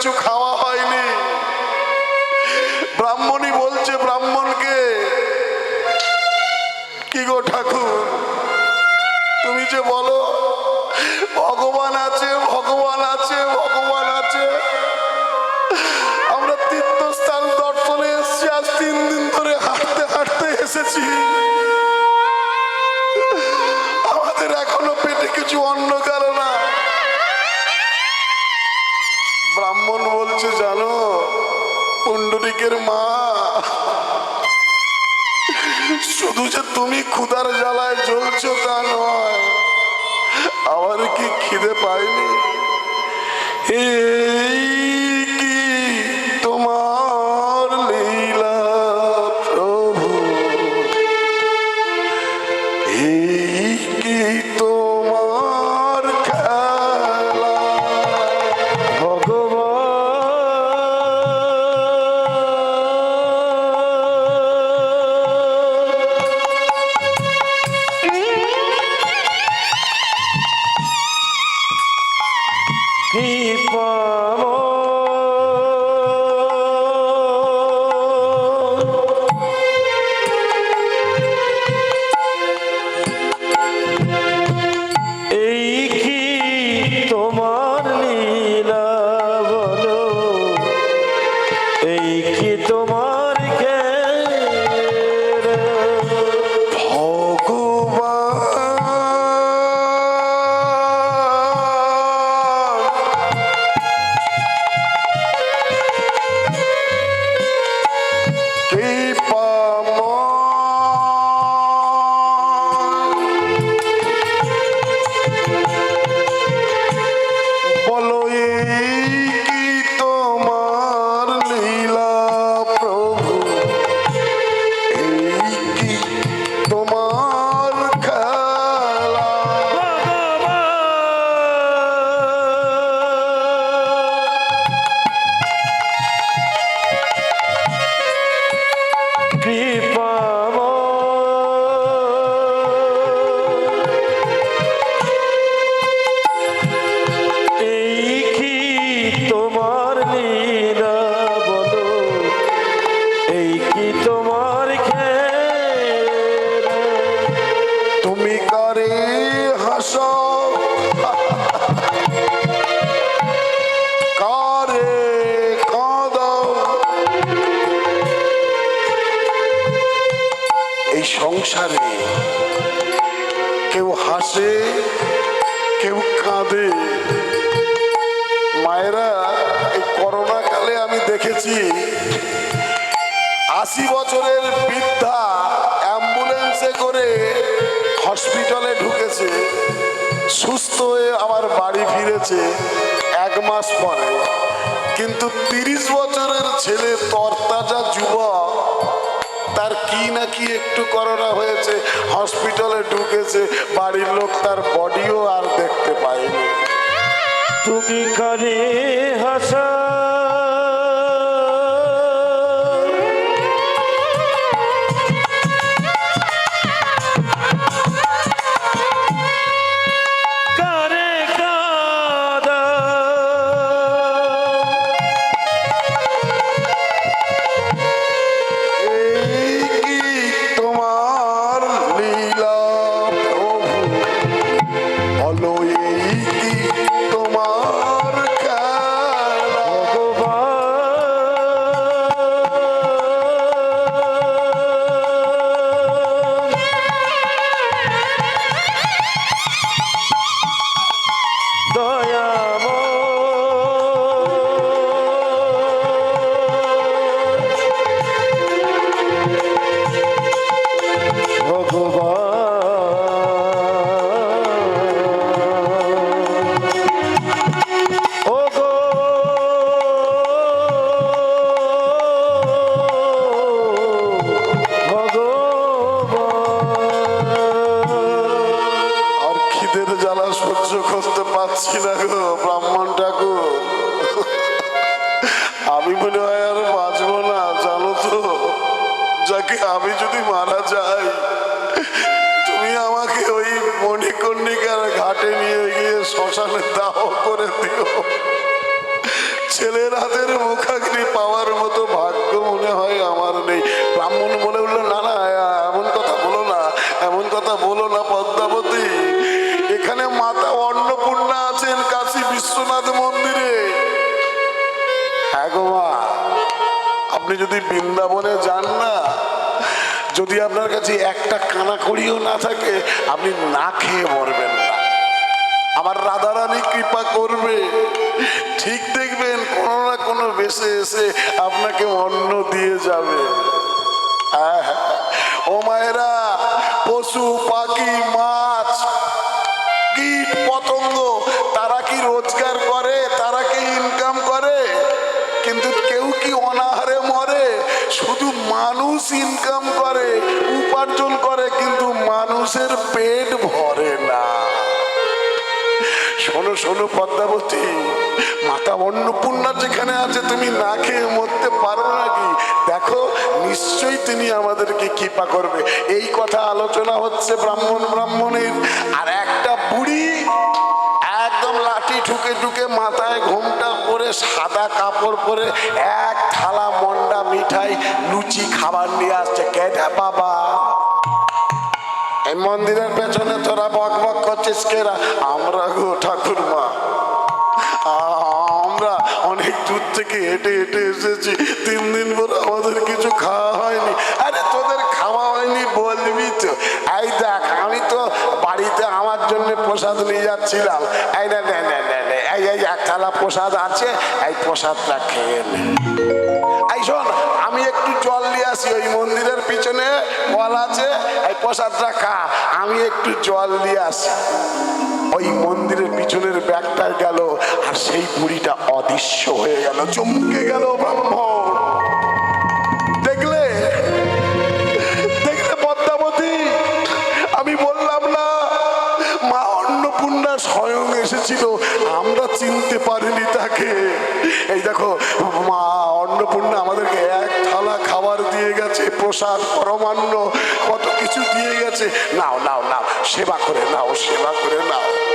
কিছু খাওয়া হয়নি। ব্রাহ্মণী বলছে ব্রাহ্মণকে, কি গো ঠাকুর, তুমি যে বলো ভগবান আছে ভগবান আছে ভগবান আছে, আমরা তীর্থস্থান দর্শনে এসেছি, আজ 3 দিন ধরে হাঁটতে হাঁটতে এসেছি, আমাদের এখনো পেটে কিছু অন্ন গেল না। ব্রাহ্মণ বলছে, জানো পুণ্ডরীকের মা, শুধু যে তুমি ক্ষুধার জ্বালায় জ্বলছো তা নয়, আমার কি খিদে পাইনি? এই কি তোমার লীলা প্রভু, এই কি তোমার খেলা ভগবান। সংসারে কেউ হাসে কেউ কাঁদে। মায়েরা, এই করোনা কালে আমি দেখেছি 80 বছরের বৃদ্ধা অ্যাম্বুলেন্সে করে হসপিটালে ঢুকেছে, সুস্থ হয়ে আবার বাড়ি ফিরেছে 1 মাস পরে। কিন্তু 30 বছরের ছেলে তরতাজা যুবক, তার কি নাকি একটু করোনা হয়েছে, হসপিটালে ঢুকেছে, বাড়ির লোক তার বডিও আর দেখতে পায়নি। তুমি কানে হাসা আমি যদি মারা যাই, তুমি আমাকে ওই মণিকর্ণিকার ঘাটে নিয়ে গিয়ে শ্মশানে দাহ করে দিও। ছেলের হাতের মুখাগ্নি পাওয়ার মতো ভাগ্য মনে হয় আমার নেই। ব্রাহ্মণ বলে উঠলো, না না, এমন কথা বলো না, এমন কথা বলো না পদ্মাবতী। এখানে মাতা অন্নপূর্ণা আছেন কাশী বিশ্বনাথ মন্দিরে। হ্যাঁ গো মা, আপনি যদি বৃন্দাবনে যান না, যদি আপনার কাছে একটা কানাকড়িও না থাকে, আপনি না খেয়ে মরবেন না। আমার রাধারানী কৃপা করবে, ঠিক দেখবেন কোনো না কোনো বেশে এসে আপনাকে অন্ন দিয়ে যাবে। ও মায়েরা, পশু পাখি মাছ কীট পতঙ্গ তারা কি রোজগার করে, তারা কি ইনকাম করে? কিন্তু কেউ কি অনাহারে মরে? শুধু মানুষ ইনকাম করে, উপার্জন করে, কিন্তু মানুষের পেট ভরে না। শোনো শোনো পদ্মাবতী, মাতা অন্নপূর্ণা যেখানে আছে, তুমি না খেয়ে মরতে পারো নাকি? দেখো, নিশ্চয়ই তিনি আমাদেরকে কৃপা করবে। এই কথা আলোচনা হচ্ছে ব্রাহ্মণের। আর একটা বুড়ি একদম লাঠি ঠুকে ঠুকে মাথায় ঘোমটা পরে সাদা কাপড় পরে এক থালা মন্ডা মিঠাই লুচি খাবার নিয়ে আসছে। কেডা বাবা? এই মন্দিরের পেছনে তোরা বক বক করছিস কেরা? আমরা গো ঠাকুরমা, আমরা অনেক দূর থেকে হেঁটে হেঁটে এসেছি। 3 দিন পর আমাদের কিছু খাওয়া হয়নি। আরে তোদের খাওয়া হয়নি বলবি তো? এই দেখ, আমি তো বাড়িতে আমার জন্য প্রসাদ নিয়ে যাচ্ছিলাম। এই নে নে নে নে নে, এই এই এক থালা প্রসাদ আছে, এই প্রসাদটা খেয়ে নে। এই শোন, আমি একটু জল নিয়ে আসি, ওই মন্দিরের পিছনে কল আছে, এই প্রসাদটা খা, আমি একটু জল দিয়ে আসি। ওই মন্দিরের পিছনের ব্যাগটা গেল, আর সেই বুড়িটা অদৃশ্য হয়ে গেল, চমকে গেল ব্রাহ্মণ। দেখলে দেখলে পদ্মাবতী, আমি বললাম না, মা অন্নপূর্ণা স্বয়ং এসেছিল, আমরা চিনতে পারিনি তাকে। এই দেখো, মা অন্নপূর্ণা আমাদেরকে এক থালা খাবার দিয়ে গেছে, প্রসাদ পরমান্ন কত কিছু দিয়ে গেছে। নাও নাও নাও, সেবা করে নাও, সেবা করে নাও।